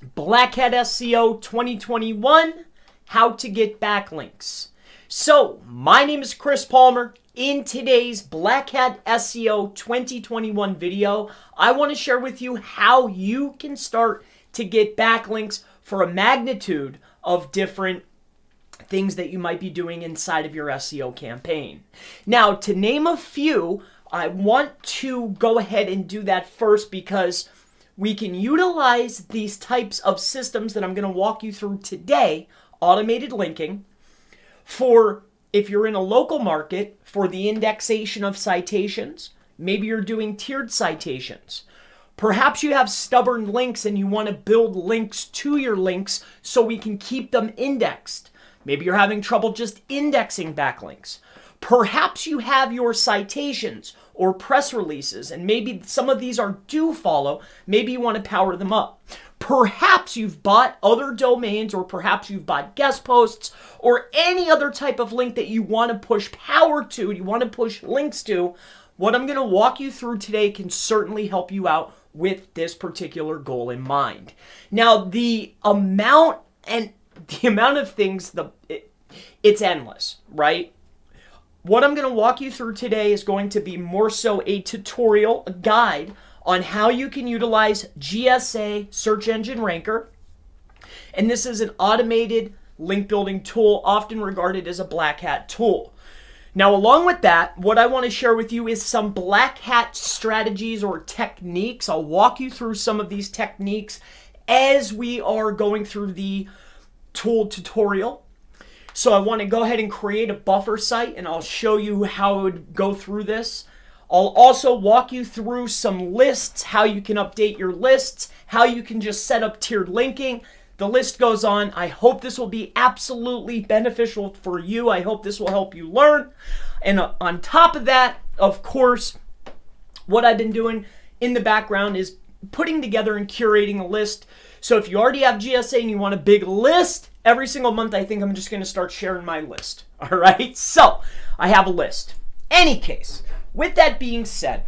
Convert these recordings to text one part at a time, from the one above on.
Black Hat SEO 2021, how to get backlinks. So, my name is Chris Palmer. In today's Black Hat SEO 2021 video, I want to share with you how you can start to get backlinks for a magnitude of different things that you might be doing inside of your SEO campaign. Now, to name a few, I want to go ahead and do that first because we can utilize these types of systems that I'm going to walk you through today, automated linking, for if you're in a local market, for the indexation of citations. Maybe you're doing tiered citations. Perhaps you have stubborn links and you want to build links to your links so we can keep them indexed. Maybe you're having trouble just indexing backlinks. Perhaps you have your citations or press releases, and maybe some of these are do follow. Maybe you want to power them up. Perhaps you've bought other domains, or perhaps you've bought guest posts, or any other type of link that you want to push power to, you want to push links to. What I'm going to walk you through today can certainly help you out with this particular goal in mind. Now, the amount of things, it's endless, right? What I'm going to walk you through today is going to be more so a tutorial, a guide on how you can utilize GSA, Search Engine Ranker. And this is an automated link building tool, often regarded as a black hat tool. Now, along with that, what I want to share with you is some black hat strategies or techniques. I'll walk you through some of these techniques as we are going through the tool tutorial. So I want to go ahead and create a buffer site, and I'll show you how I would go through this. I'll also walk you through some lists, how you can update your lists, how you can just set up tiered linking. The list goes on. I hope this will be absolutely beneficial for you. I hope this will help you learn. And on top of that, of course, what I've been doing in the background is putting together and curating a list. So if you already have GSA and you want a big list, every single month I think I'm just going to start sharing my list. All right, so I have a list. Any case, with that being said,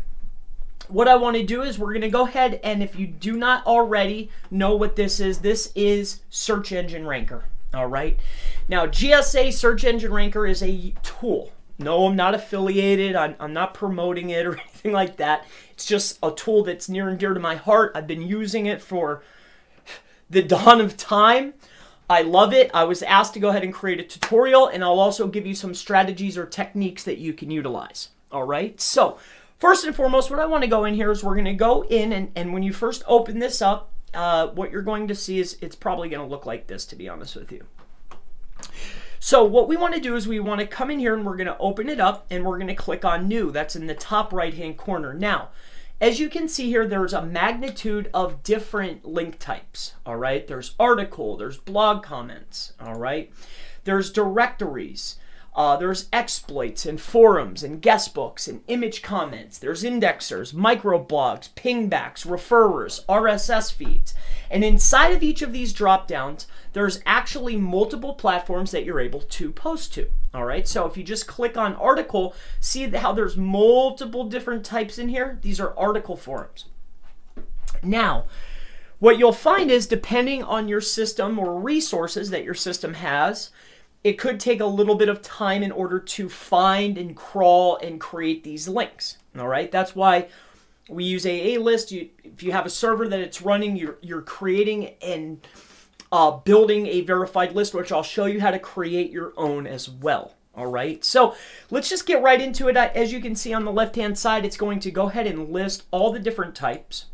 what I want to do is we're going to go ahead, and if you do not already know what this is Search Engine Ranker. All right, now GSA Search Engine Ranker is a tool. No, I'm not affiliated. I'm not promoting it or anything like that. It's just a tool that's near and dear to my heart. I've been using it for the dawn of time. I love it. I was asked to go ahead and create a tutorial, and I'll also give you some strategies or techniques that you can utilize. All right, so first and foremost, what I want to go in here is we're going to go in, and when you first open this up, what you're going to see is it's probably going to look like this, to be honest with you. So what we want to do is we want to come in here and we're going to open it up, and we're going to click on New. That's in the top right-hand corner. Now, as you can see here, there's a magnitude of different link types, all right? There's article, there's blog comments, all right? There's directories, there's exploits and forums and guest books and image comments. There's indexers, microblogs, pingbacks, referrers, RSS feeds. And inside of each of these drop-downs, there's actually multiple platforms that you're able to post to. All right, so if you just click on article, see how there's multiple different types in here? These are article forums. Now, what you'll find is depending on your system or resources that your system has, it could take a little bit of time in order to find and crawl and create these links. All right, that's why we use a list. If you have a server that it's running, you're creating and building a verified list, which I'll show you how to create your own as well. All right, so let's just get right into it. As you can see on the left-hand side, it's going to go ahead and list all the different types.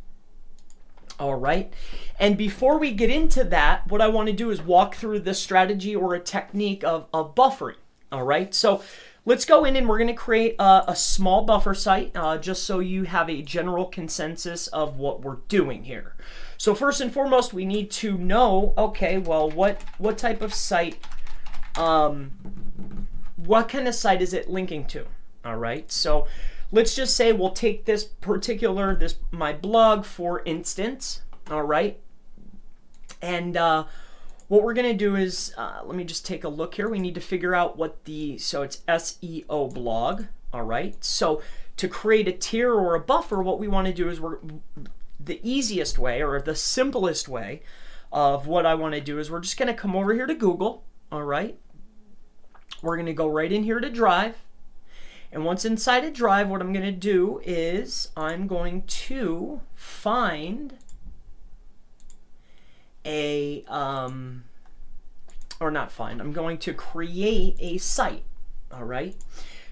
All right, and before we get into that, what I want to do is walk through the strategy or a technique of buffering. All right, so let's go in and we're going to create a small buffer site just so you have a general consensus of what we're doing here. So first and foremost, we need to know, okay, well, what type of site, what kind of site is it linking to? All right, so let's just say we'll take this particular, my blog for instance, all right? And what we're gonna do is, let me just take a look here. We need to figure out what so it's SEO blog, all right? So to create a tier or a buffer, what we wanna do is the easiest way or the simplest way of what I want to do is we're just going to come over here to Google, all right? We're going to go right in here to Drive. And once inside of Drive, what I'm going to do is I'm going to find a, or not find, I'm going to create a site, all right?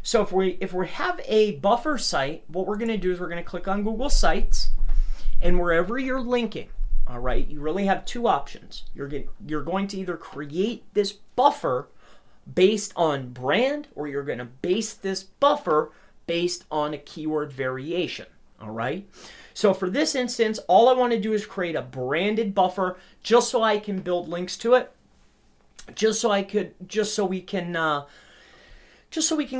So if we have a buffer site, what we're going to do is we're going to click on Google Sites, and wherever you're linking, all right, you really have two options. You're going to either create this buffer based on brand, or you're going to base this buffer based on a keyword variation, all right? So for this instance, all I want to do is create a branded buffer just so I can build links to it, just so we can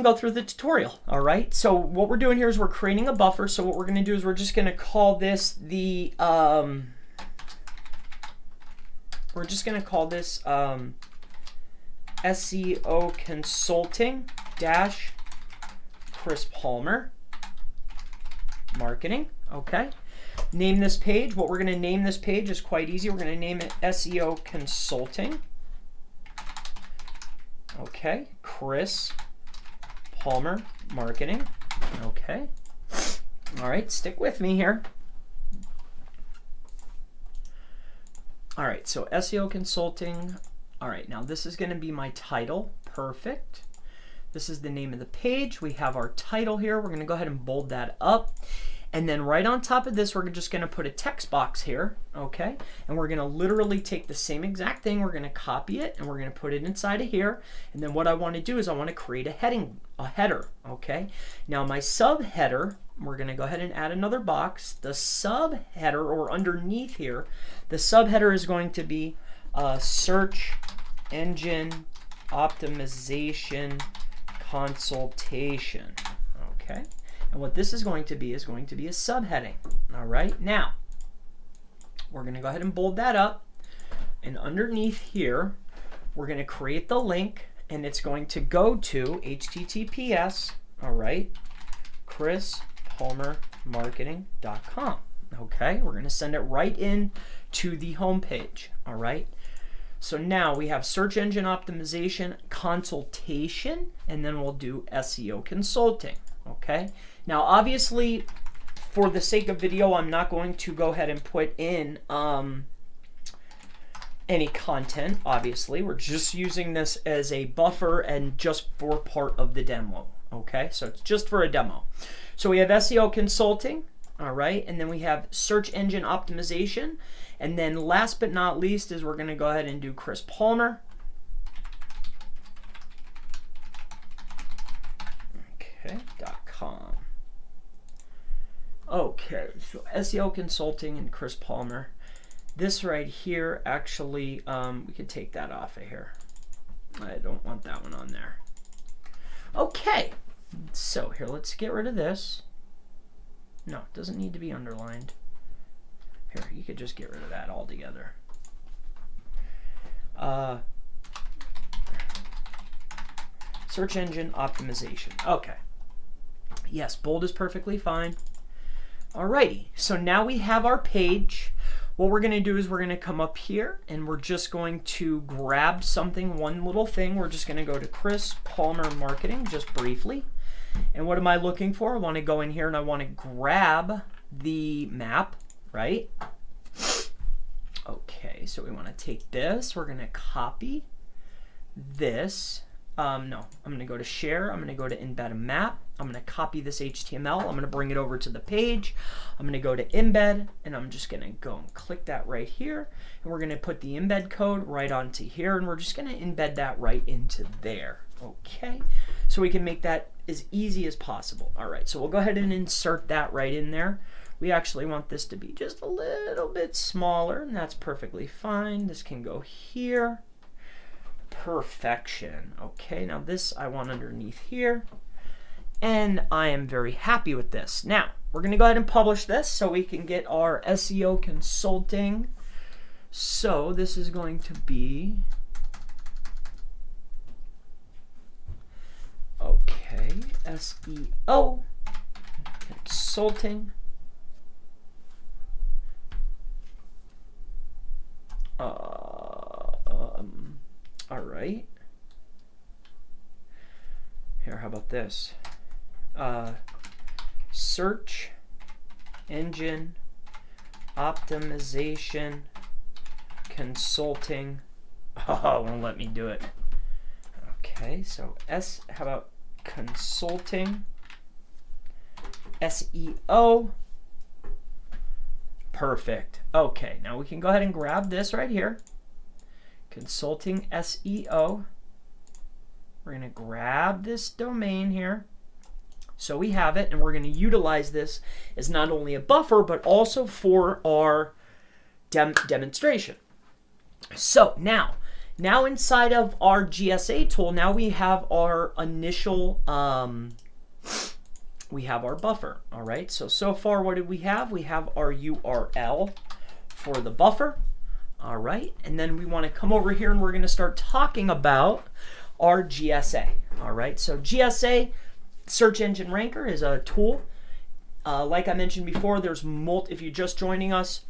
go through the tutorial, all right? So what we're doing here is we're creating a buffer. So what we're going to do is we're just going to call this the SEO Consulting dash Chris Palmer Marketing, okay? Name this page. What we're going to name this page is quite easy. We're going to name it SEO Consulting, okay? Chris Palmer Marketing, okay? All right, stick with me here. All right, so SEO Consulting. All right, now this is going to be my title. Perfect. This is the name of the page. We have our title here. We're going to go ahead and bold that up. And then right on top of this, we're just going to put a text box here, okay? And we're going to literally take the same exact thing. We're going to copy it, and we're going to put it inside of here. And then what I want to do is I want to create a header, okay? Now my subheader, we're going to go ahead and add another box. The subheader, or underneath here, the subheader is going to be search engine optimization consultation, okay? And what this is going to be a subheading, all right? Now, we're going to go ahead and bold that up, and underneath here, we're going to create the link, and it's going to go to https, all right, chrispalmermarketing.com, okay? We're going to send it right in to the home page, all right? So now we have search engine optimization consultation, and then we'll do SEO consulting, okay? Now, obviously, for the sake of video, I'm not going to go ahead and put in any content, obviously. We're just using this as a buffer and just for part of the demo, okay? So it's just for a demo. So we have SEO consulting, all right? And then we have search engine optimization. And then last but not least is we're going to go ahead and do Chris Palmer. Okay, .com. Okay, so SEO Consulting and Chris Palmer. This right here, actually, we could take that off of here. I don't want that one on there. Okay, so here, let's get rid of this. No, it doesn't need to be underlined. Here, you could just get rid of that altogether. Search engine optimization. Okay. Yes, bold is perfectly fine. Alrighty, so now we have our page. What we're going to do is we're going to come up here and we're just going to grab something, one little thing. We're just going to go to Chris Palmer Marketing just briefly. And what am I looking for? I want to go in here and I want to grab the map, right? Okay, so we want to take this. We're going to copy this. No, I'm going to go to share. I'm going to go to embed a map. I'm going to copy this HTML. I'm going to bring it over to the page. I'm going to go to embed, and I'm just going to go and click that right here. And we're going to put the embed code right onto here, and we're just going to embed that right into there. Okay, so we can make that as easy as possible. All right, so we'll go ahead and insert that right in there. We actually want this to be just a little bit smaller, and that's perfectly fine. This can go here. Perfection. Okay, now this I want underneath here, and I am very happy with this. Now, we're going to go ahead and publish this so we can get our SEO consulting. So this is going to be, okay, SEO consulting. All right. Here, how about this? Search engine optimization consulting. Oh, it won't let me do it. Okay, so how about consulting SEO? Perfect. Okay, now we can go ahead and grab this right here. Consulting SEO. We're going to grab this domain here. So we have it, and we're going to utilize this as not only a buffer, but also for our demonstration. So now inside of our GSA tool, now we have our initial, we have our buffer. All right, so far what did we have? We have our URL for the buffer. All right, and then we want to come over here and we're going to start talking about our GSA. All right, so GSA, Search Engine Ranker, is a tool. Like I mentioned before, if you're just joining us,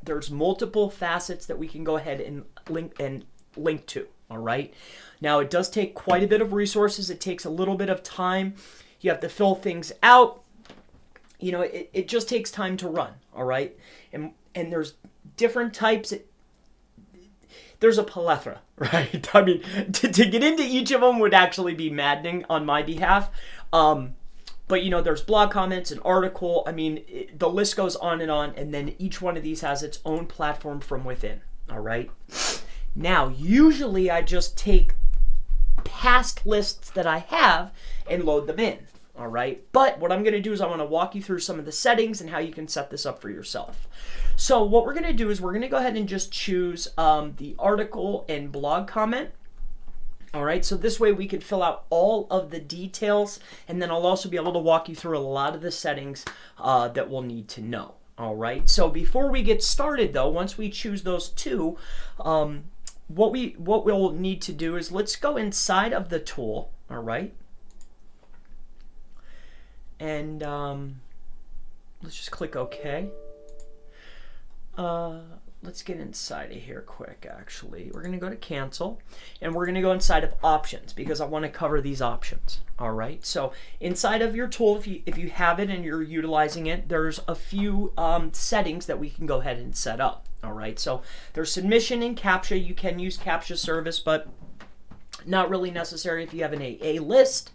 there's multiple facets that we can go ahead and link to. All right, now it does take quite a bit of resources. It takes a little bit of time. You have to fill things out. You know, it just takes time to run. All right, and there's different types. There's a plethora, right? I mean, to get into each of them would actually be maddening on my behalf. But, you know, there's blog comments, an article. I mean, the list goes on, and then each one of these has its own platform from within, all right? Now, usually I just take past lists that I have and load them in, all right? But what I'm going to do is I want to walk you through some of the settings and how you can set this up for yourself. So what we're going to do is we're going to go ahead and just choose the article and blog comment. All right, so this way we can fill out all of the details, and then I'll also be able to walk you through a lot of the settings that we'll need to know. All right, so before we get started though, once we choose those two, what we'll need to do is let's go inside of the tool, all right? And let's just click OK. Let's get inside of here quick, actually. We're going to go to cancel, and we're going to go inside of options because I want to cover these options. All right, so inside of your tool, if you have it and you're utilizing it, there's a few settings that we can go ahead and set up. All right, so there's submission and Captcha. You can use Captcha service, but not really necessary if you have an AA list.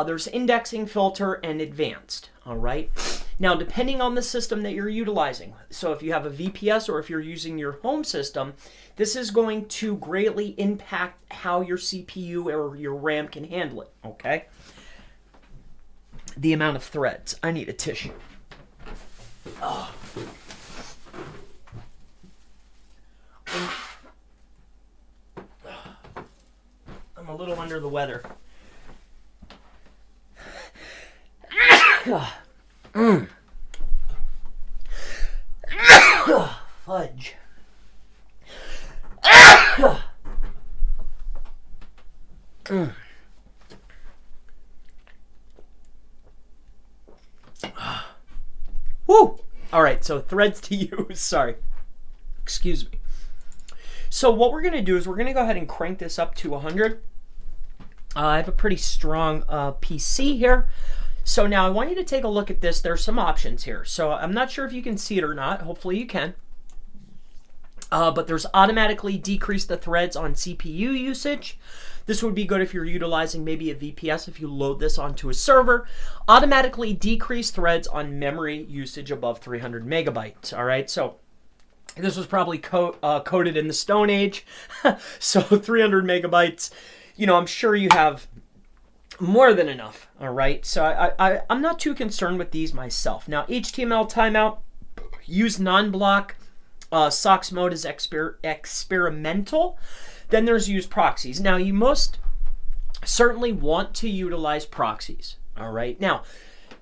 There's indexing, filter, and advanced. All right. Now, depending on the system that you're utilizing, so if you have a VPS or if you're using your home system, this is going to greatly impact how your CPU or your RAM can handle it. Okay. The amount of threads. I need a tissue. Oh. I'm a little under the weather. Fudge. Woo! All right, so threads to use. Sorry. Excuse me. So what we're going to do is we're going to go ahead and crank this up to 100. I have a pretty strong PC here. So now I want you to take a look at this. There's some options here. So I'm not sure if you can see it or not. Hopefully you can. But there's automatically decrease the threads on CPU usage. This would be good if you're utilizing maybe a VPS if you load this onto a server. Automatically decrease threads on memory usage above 300 megabytes. All right, so this was probably coded in the Stone Age. So 300 megabytes, you know, I'm sure you have more than enough. All right, so I'm not too concerned with these myself. Now, HTML timeout, use non-block. SOX mode is experimental. Then there's use proxies. Now, you most certainly want to utilize proxies. All right. Now,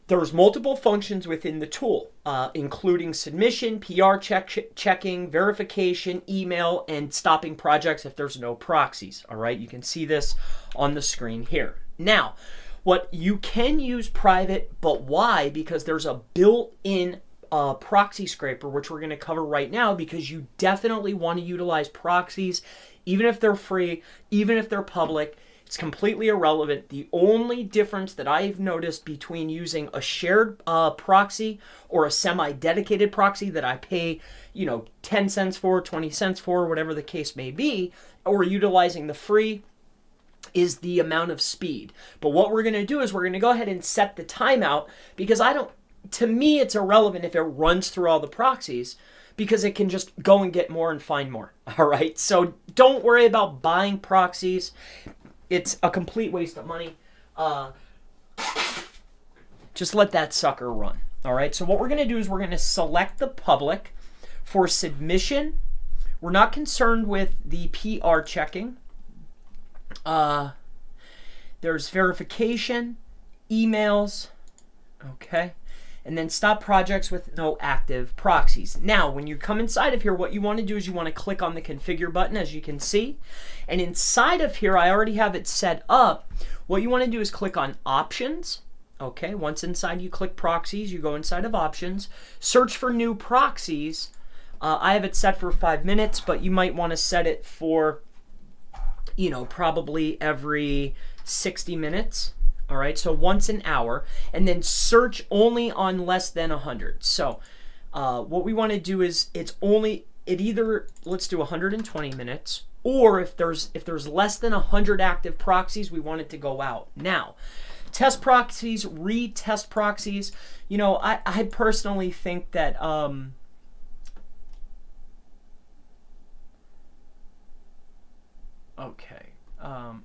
there's multiple functions within the tool, including submission, PR checking, verification, email, and stopping projects if there's no proxies. All right. You can see this on the screen here. Now, what you can use private, but why? Because there's a built-in proxy scraper, which we're going to cover right now, because you definitely want to utilize proxies, even if they're free, even if they're public. It's completely irrelevant. The only difference that I've noticed between using a shared proxy or a semi-dedicated proxy that I pay, 10 cents for, 20 cents for, whatever the case may be, or utilizing the free, is the amount of speed. But what we're going to do is we're going to go ahead and set the timeout, because to me, it's irrelevant if it runs through all the proxies, because it can just go and get more and find more. All right. So don't worry about buying proxies. It's a complete waste of money. Just let that sucker run. All right. So what we're going to do is we're going to select the public for submission. We're not concerned with the PR checking. There's verification, emails. Okay. And then stop projects with no active proxies. Now, when you come inside of here, what you want to do is you want to click on the configure button, as you can see. And inside of here, I already have it set up. What you want to do is click on options. Okay, once inside, you click proxies, you go inside of options, search for new proxies. I have it set for 5 minutes, but you might want to set it for, probably every 60 minutes. All right, so once an hour, and then search only on less than 100. So what we want to do is let's do 120 minutes, or if there's less than 100 active proxies, we want it to go out. Now, test proxies, retest proxies. I personally think that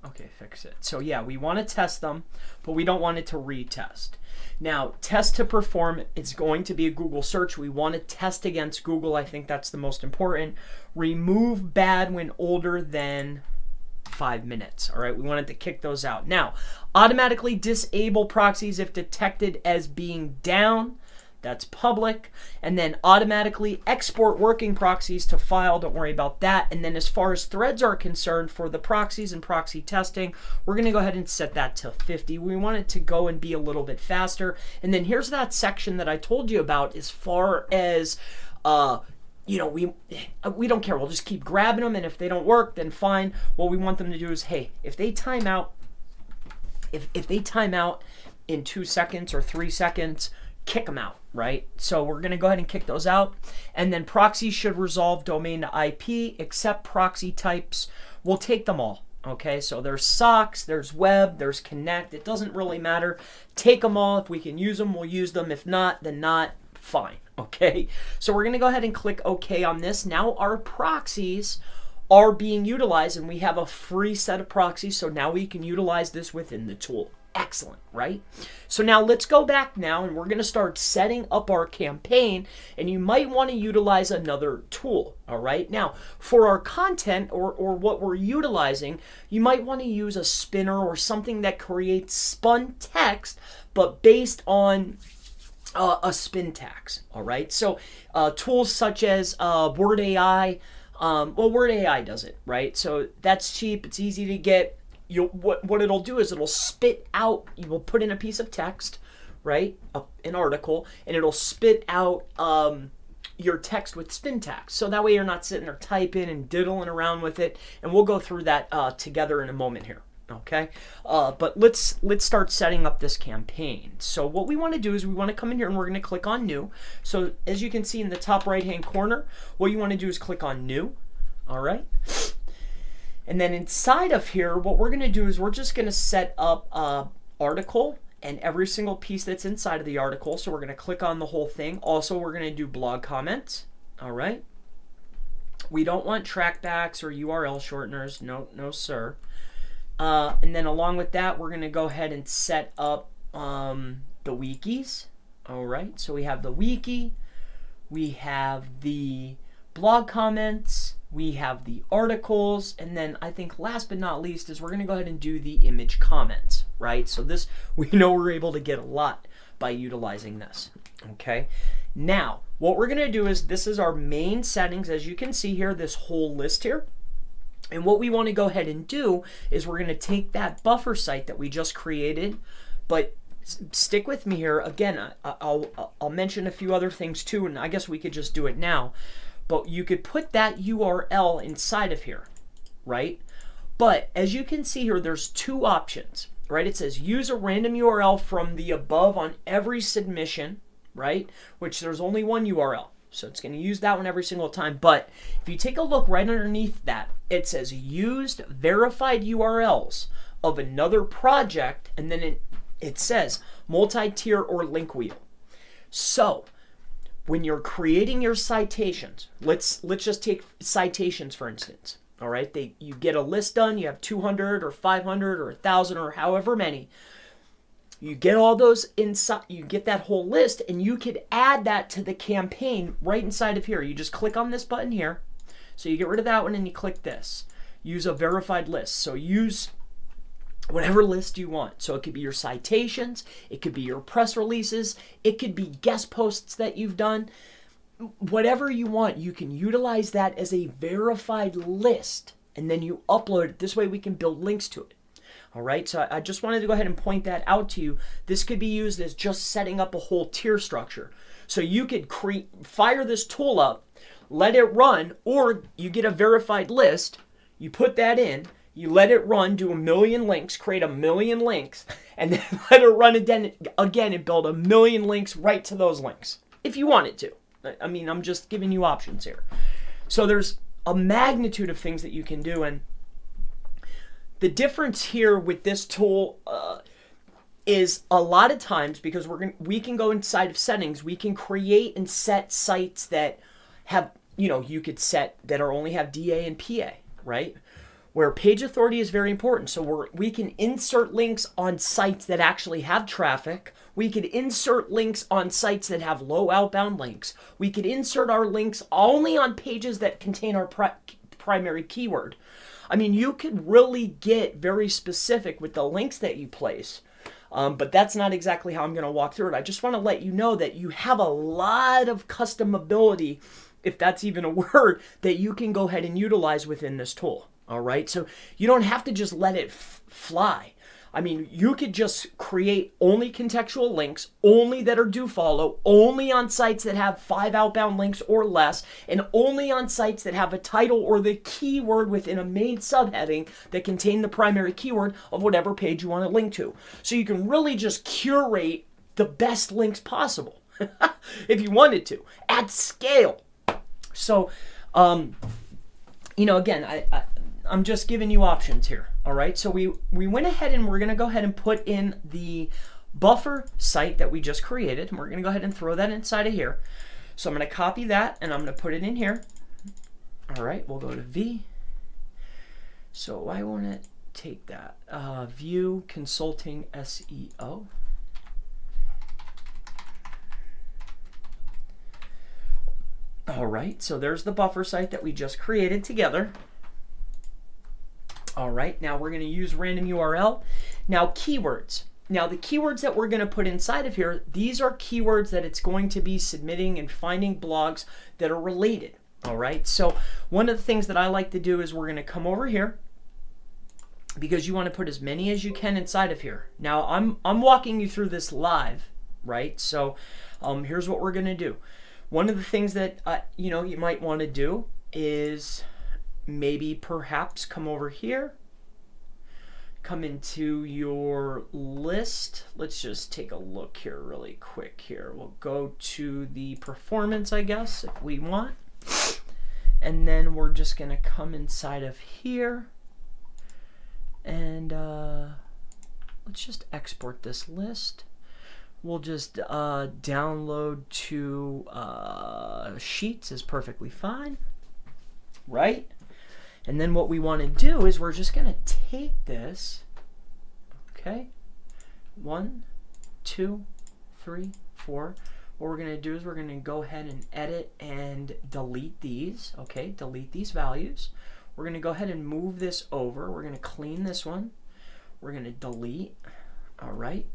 okay, fix it. So yeah, we want to test them, but we don't want it to retest. Now, test to perform, it's going to be a Google search. We want to test against Google. I think that's the most important. Remove bad when older than 5 minutes. All right, we wanted to kick those out. Now, automatically disable proxies if detected as being down. That's public. And then automatically export working proxies to file. Don't worry about that. And then as far as threads are concerned, for the proxies and proxy testing, we're going to go ahead and set that to 50. We want it to go and be a little bit faster. And then here's that section that I told you about as far as, we don't care. We'll just keep grabbing them. And if they don't work, then fine. What we want them to do is, hey, if they time out, if they time out in 2 seconds or 3 seconds, kick them out, right? So we're going to go ahead and kick those out. And then proxies should resolve domain to IP, except proxy types. We'll take them all, okay? So there's socks, there's web, there's connect. It doesn't really matter. Take them all. If we can use them, we'll use them. If not, then not. Fine, okay? So we're going to go ahead and click OK on this. Now our proxies are being utilized, and we have a free set of proxies, so now we can utilize this within the tool. Excellent, right? So now let's go back now, and we're going to start setting up our campaign, and you might want to utilize another tool, all right? Now, for our content or what we're utilizing, you might want to use a spinner or something that creates spun text, but based on a spin tax, all right? So tools such as Word AI, Word AI does it, right? So that's cheap, it's easy to get. What it'll do is it'll spit out, you will put in a piece of text, right, an article, and it'll spit out your text with spin tags. So that way you're not sitting there typing and diddling around with it, and we'll go through that together in a moment here, okay? But let's start setting up this campaign. So what we want to do is we want to come in here and we're going to click on New. So as you can see in the top right-hand corner, what you want to do is click on New, all right? And then inside of here, what we're going to do is we're just going to set up an article and every single piece that's inside of the article. So we're going to click on the whole thing. Also, we're going to do blog comments. All right. We don't want trackbacks or URL shorteners. No, sir. And then along with that, we're going to go ahead and set up the wikis. All right. So we have the wiki. We have the blog comments. We have the articles, and then I think last but not least is we're going to go ahead and do the image comments, right? So this, we know we're able to get a lot by utilizing this, okay? Now, what we're going to do is this is our main settings. As you can see here, this whole list here. And what we want to go ahead and do is we're going to take that buffer site that we just created, but stick with me here. Again, I'll mention a few other things too, and I guess we could just do it now. But you could put that URL inside of here, right? But as you can see here, there's two options, right? It says use a random URL from the above on every submission, right? Which there's only one URL. So it's going to use that one every single time. But if you take a look right underneath that, it says used verified URLs of another project, and then it says multi-tier or link wheel. So when you're creating your citations, let's just take citations for instance. All right, you get a list done, you have 200 or 500 or 1,000 or however many. You get all those inside, you get that whole list, and you could add that to the campaign right inside of here. You just click on this button here. So you get rid of that one and you click this. Use a verified list. So use whatever list you want. So it could be your citations, it could be your press releases, it could be guest posts that you've done. Whatever you want, you can utilize that as a verified list, and then you upload it. This way we can build links to it. All right, so I just wanted to go ahead and point that out to you. This could be used as just setting up a whole tier structure. So you could fire this tool up, let it run, or you get a verified list, you put that in, you let it run, do 1 million links, create 1 million links, and then let it run again and build 1 million links right to those links, if you wanted to. I mean, I'm just giving you options here. So there's a magnitude of things that you can do, and the difference here with this tool is a lot of times, because we can go inside of settings, we can create and set sites that have, you could set that only have DA and PA, right? Where page authority is very important. So we can insert links on sites that actually have traffic. We could insert links on sites that have low outbound links. We could insert our links only on pages that contain our primary keyword. I mean, you could really get very specific with the links that you place. But that's not exactly how I'm going to walk through it. I just want to let you know that you have a lot of customability, if that's even a word, that you can go ahead and utilize within this tool. All right, so you don't have to just let it fly. I mean, you could just create only contextual links, only that are do follow, only on sites that have 5 outbound links or less, and only on sites that have a title or the keyword within a main subheading that contain the primary keyword of whatever page you want to link to. So you can really just curate the best links possible if you wanted to at scale. So, again, I'm just giving you options here. All right, so we went ahead and we're going to go ahead and put in the buffer site that we just created, and we're going to go ahead and throw that inside of here. So I'm going to copy that and I'm going to put it in here. All right, we'll go to V. So I want to take that View Consulting SEO. All right, so there's the buffer site that we just created together. All right, now we're going to use random URL. Now keywords. Now the keywords that we're going to put inside of here, these are keywords that it's going to be submitting and finding blogs that are related. All right, so one of the things that I like to do is we're going to come over here, because you want to put as many as you can inside of here. Now I'm walking you through this live, right? So here's what we're going to do. One of the things that you might want to do is maybe perhaps come over here, come into your list. Let's just take a look here really quick here. We'll go to the performance, I guess, if we want. And then we're just going to come inside of here. And let's just export this list. We'll just download to Sheets is perfectly fine, right? And then what we want to do is we're just going to take this, okay, 1, 2, 3, 4. What we're going to do is we're going to go ahead and edit and delete these, okay, delete these values. We're going to go ahead and move this over. We're going to clean this one. We're going to delete, all right.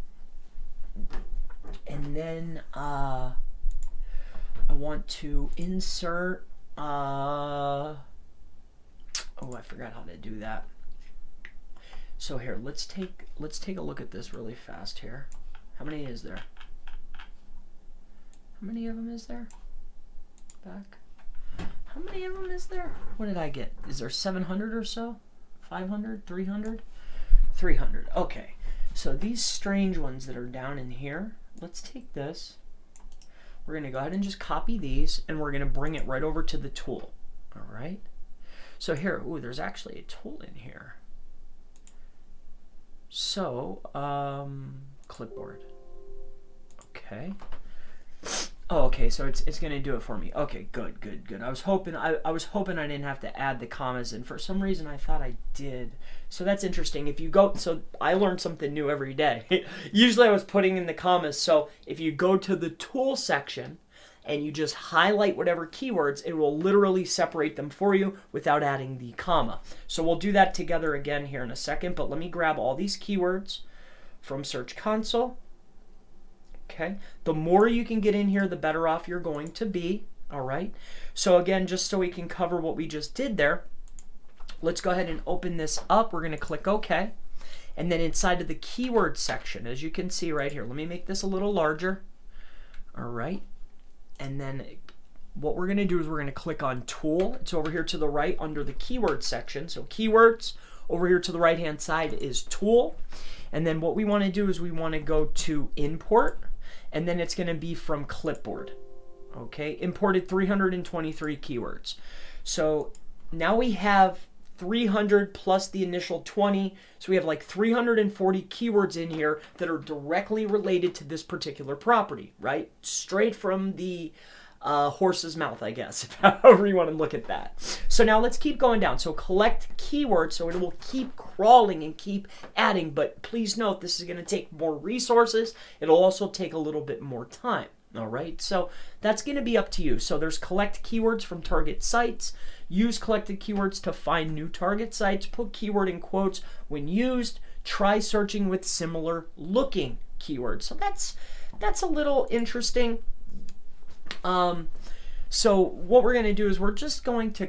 And then I want to insert, oh, I forgot how to do that. So here, let's take a look at this really fast here. How many is there? How many of them is there? Back. How many of them is there? What did I get? Is there 700 or so? 500? 300? 300. Okay. So these strange ones that are down in here, let's take this. We're going to go ahead and just copy these, and we're going to bring it right over to the tool. All right. So here, ooh, there's actually a tool in here. So, clipboard. Okay. Oh, okay, so it's gonna do it for me. Okay, good. I was hoping I didn't have to add the commas, and for some reason I thought I did. So that's interesting. If you go, so I learn something new every day. Usually I was putting in the commas. So if you go to the tool section and you just highlight whatever keywords, it will literally separate them for you without adding the comma. So we'll do that together again here in a second, but let me grab all these keywords from Search Console. Okay, the more you can get in here, the better off you're going to be. All right, so again, just so we can cover what we just did there, let's go ahead and open this up. We're going to click OK, and then inside of the keyword section, as you can see right here, let me make this a little larger. All right, and then what we're going to do is we're going to click on Tool. It's over here to the right under the keyword section. So keywords, over here to the right hand side is Tool, and then what we want to do is we want to go to Import. And then it's going to be from clipboard. Okay, imported 323 keywords. So now we have 300 plus the initial 20. So we have like 340 keywords in here that are directly related to this particular property, right? Straight from the horse's mouth, I guess, however you want to look at that. So now let's keep going down. So collect keywords, so it will keep crawling and keep adding, but please note this is going to take more resources. It'll also take a little bit more time. All right, so that's going to be up to you. So there's collect keywords from target sites, use collected keywords to find new target sites, put keyword in quotes when used, try searching with similar looking keywords. So that's a little interesting. So what we're going to do is we're just going to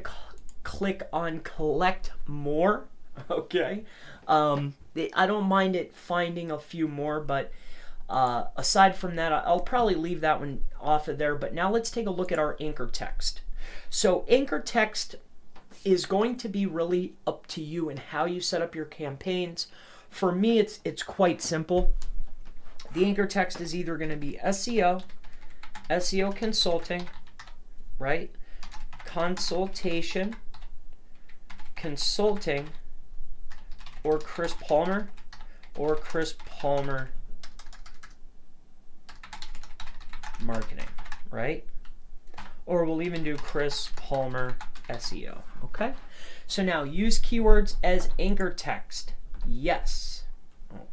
click on collect more. Okay. I don't mind it finding a few more, but aside from that, I'll probably leave that one off of there. But now let's take a look at our anchor text. So anchor text is going to be really up to you and how you set up your campaigns. For me, it's quite simple. The anchor text is either going to be SEO, SEO consulting, right? Consultation, consulting, or Chris Palmer, marketing, right? Or we'll even do Chris Palmer SEO, okay? So now use keywords as anchor text. Yes,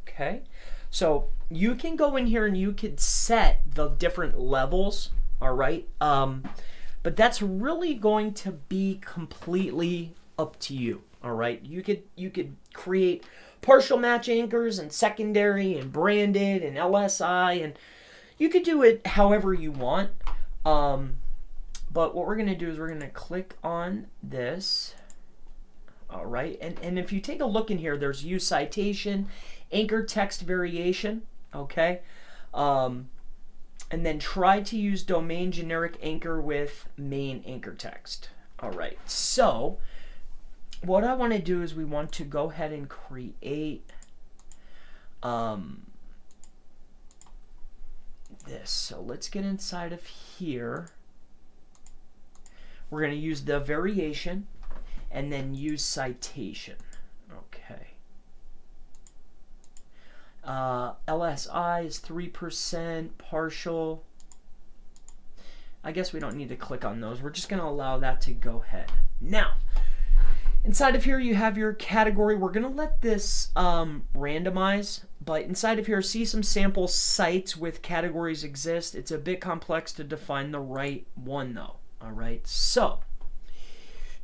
okay? So you can go in here and you could set the different levels, all right? But that's really going to be completely up to you, all right? You could create partial match anchors and secondary and branded and LSI, and you could do it however you want. But what we're going to do is we're going to click on this. All right, and if you take a look in here, there's use citation, anchor text variation, okay? And then try to use domain generic anchor with main anchor text. All right, so what I want to do is we want to go ahead and create this. So let's get inside of here. We're going to use the variation and then use citation. Okay. LSI is 3%, partial. I guess we don't need to click on those. We're just going to allow that to go ahead. Now, inside of here you have your category. We're going to let this randomize, but inside of here, see some sample sites with categories exist. It's a bit complex to define the right one though. All right, so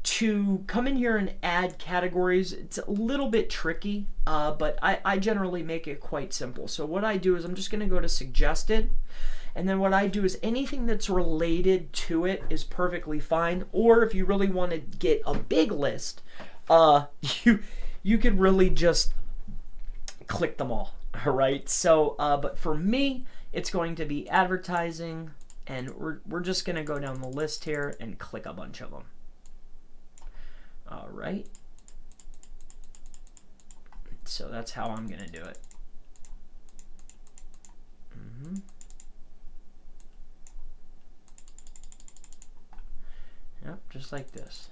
to come in here and add categories, it's a little bit tricky, but I generally make it quite simple. So what I do is I'm just going to go to suggested, and then what I do is anything that's related to it is perfectly fine. Or if you really want to get a big list, you could really just click them all. All right, so, but for me, it's going to be advertising, and we're just going to go down the list here and click a bunch of them. All right. So that's how I'm going to do it. Yep, just like this.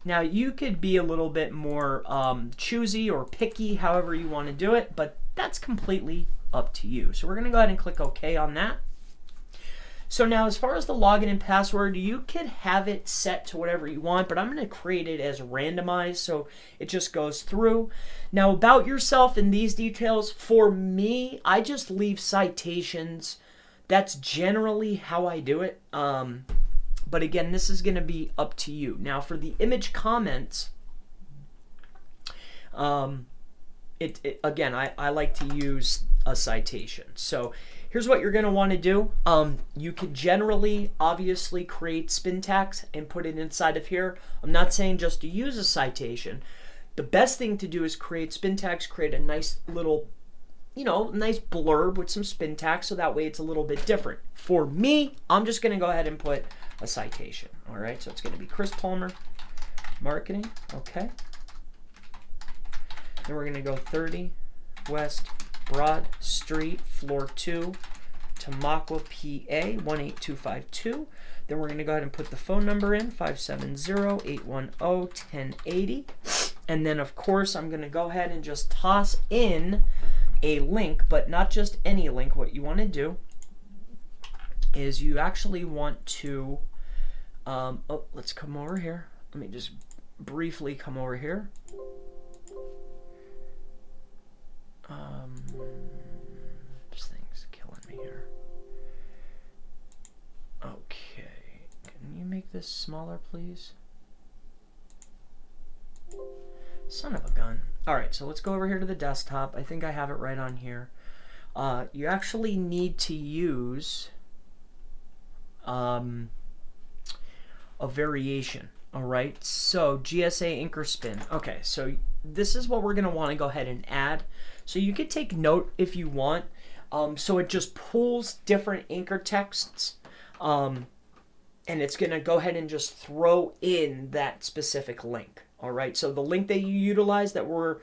Now you could be a little bit more choosy or picky, however you want to do it, but that's completely up to you. So we're going to go ahead and click OK on that. So now as far as the login and password, you could have it set to whatever you want, but I'm going to create it as randomized so it just goes through. Now about yourself and these details, for me, I just leave citations. That's generally how I do it. But again, this is going to be up to you. Now for the image comments, again, I like to use a citation. So here's what you're going to want to do. You could generally, obviously, create spin tags and put it inside of here. I'm not saying just to use a citation. The best thing to do is create spin tags, create a nice little, nice blurb with some spin tags, so that way it's a little bit different. For me, I'm just going to go ahead and put a citation. All right, so it's going to be Chris Palmer, marketing. Okay. Then we're going to go 30 West Broad Street, floor 2, Tamaqua, PA 18252. Then we're going to go ahead and put the phone number in, 570-810-1080. And then, of course, I'm going to go ahead and just toss in a link, but not just any link. What you want to do is you actually want to, let's come over here. Let me just briefly come over here. This thing's killing me here. Okay, can you make this smaller, please? Son of a gun. All right, so let's go over here to the desktop. I think I have it right on here. You actually need to use a variation. All right, so GSA anchor spin. Okay, so this is what we're going to want to go ahead and add. So you could take note if you want. So it just pulls different anchor texts, and it's going to go ahead and just throw in that specific link. All right, so the link that you utilize that were,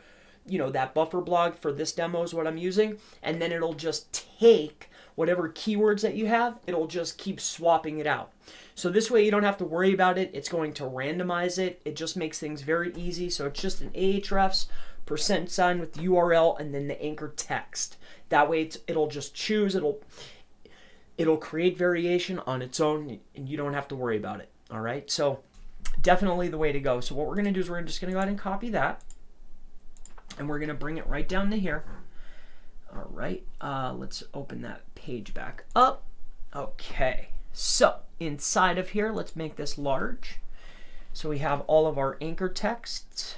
that buffer blog for this demo is what I'm using, and then it'll just take whatever keywords that you have, it'll just keep swapping it out. So this way you don't have to worry about it. It's going to randomize it. It just makes things very easy. So it's just an Ahrefs %sign with the URL and then the anchor text. That way it'll just choose, it'll create variation on its own, and you don't have to worry about it. All right, so definitely the way to go. So what we're going to do is we're just going to go ahead and copy that, and we're going to bring it right down to here. All right, let's open that page back up. Okay, so inside of here, let's make this large. So we have all of our anchor texts.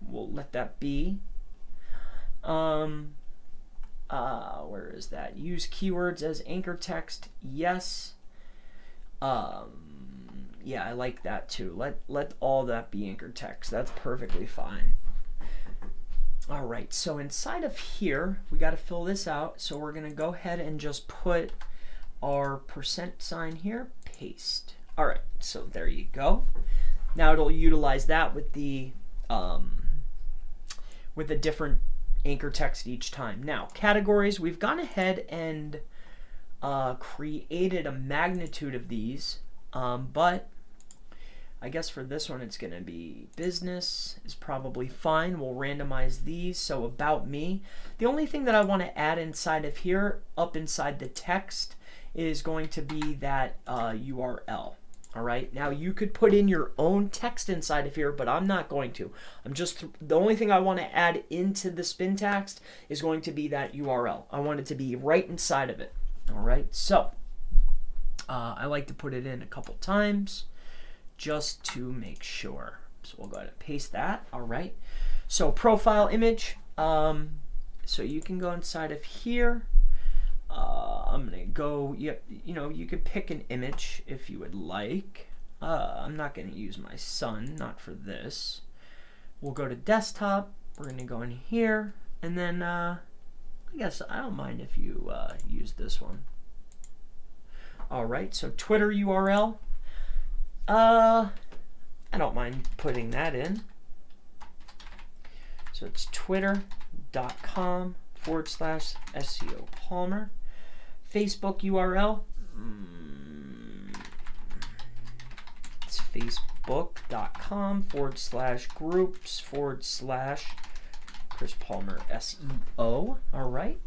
We'll let that be. Where is that? Use keywords as anchor text. Yes. Yeah, I like that too. Let all that be anchor text. That's perfectly fine. All right, so inside of here, we got to fill this out. So we're going to go ahead and just put our %sign here, paste. All right, so there you go. Now it'll utilize that with a different anchor text each time. Now, categories, we've gone ahead and created a magnitude of these, but I guess for this one it's going to be business is probably fine. We'll randomize these. So about me. The only thing that I want to add inside of here, up inside the text, is going to be that URL. All right. Now you could put in your own text inside of here, but I'm not going to. The only thing I want to add into the spin text is going to be that URL. I want it to be right inside of it. All right. So I like to put it in a couple times just to make sure. So we'll go ahead and paste that. All right. So profile image. So you can go inside of here. I'm gonna go, you could pick an image if you would like. I'm not gonna use my son, not for this. We'll go to desktop, we're gonna go in here, And then I guess I don't mind if you use this one. All right, so Twitter URL. I don't mind putting that in. So it's twitter.com/SEO Palmer. Facebook URL. It's facebook.com/groups/Chris Palmer SEO. All right.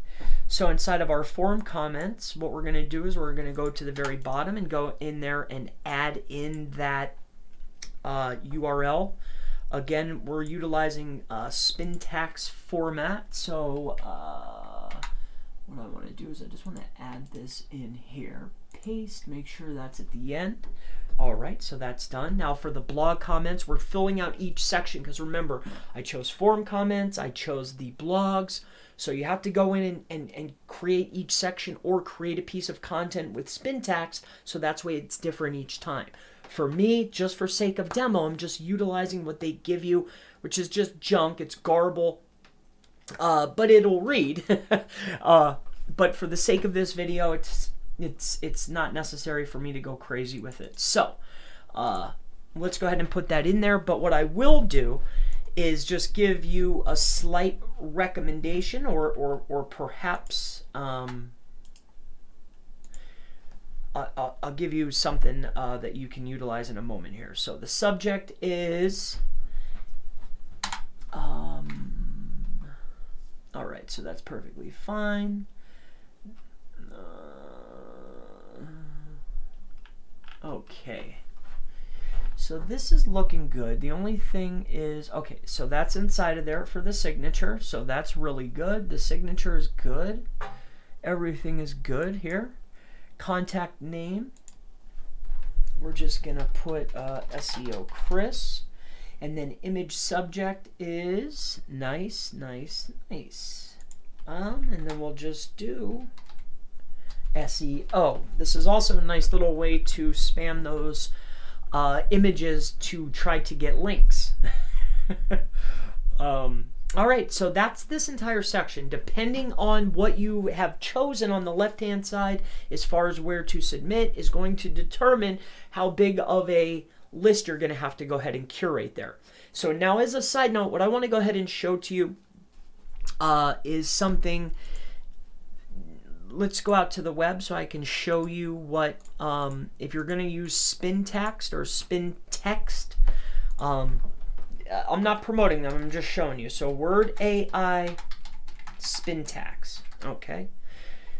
So inside of our forum comments, what we're going to do is we're going to go to the very bottom and go in there and add in that URL. Again, we're utilizing Spintax format. So what I want to do is I just want to add this in here. Paste, make sure that's at the end. All right, so that's done. Now for the blog comments, we're filling out each section because remember, I chose forum comments, I chose the blogs. So you have to go in and create each section or create a piece of content with Spintax, so that's why it's different each time. For me, just for sake of demo, I'm just utilizing what they give you, which is just junk, it's garble, but it'll read. But for the sake of this video, it's not necessary for me to go crazy with it. So let's go ahead and put that in there. But what I will do is just give you a slight recommendation or perhaps I'll give you something that you can utilize in a moment here. So the subject is all right, so that's perfectly fine. Okay, so this is looking good. The only thing is, okay, so that's inside of there for the signature, so that's really good. The signature is good. Everything is good here. Contact name, we're just gonna put SEO Chris, and then image subject is nice. And then we'll just do SEO. This is also a nice little way to spam those images to try to get links. All right, so that's this entire section. Depending on what you have chosen on the left-hand side as far as where to submit is going to determine how big of a list you're going to have to go ahead and curate there. So now as a side note, what I want to go ahead and show to you is something. Let's go out to the web so I can show you what, if you're going to use Spintax or Spintext, I'm not promoting them, I'm just showing you. So Word AI Spintax, okay?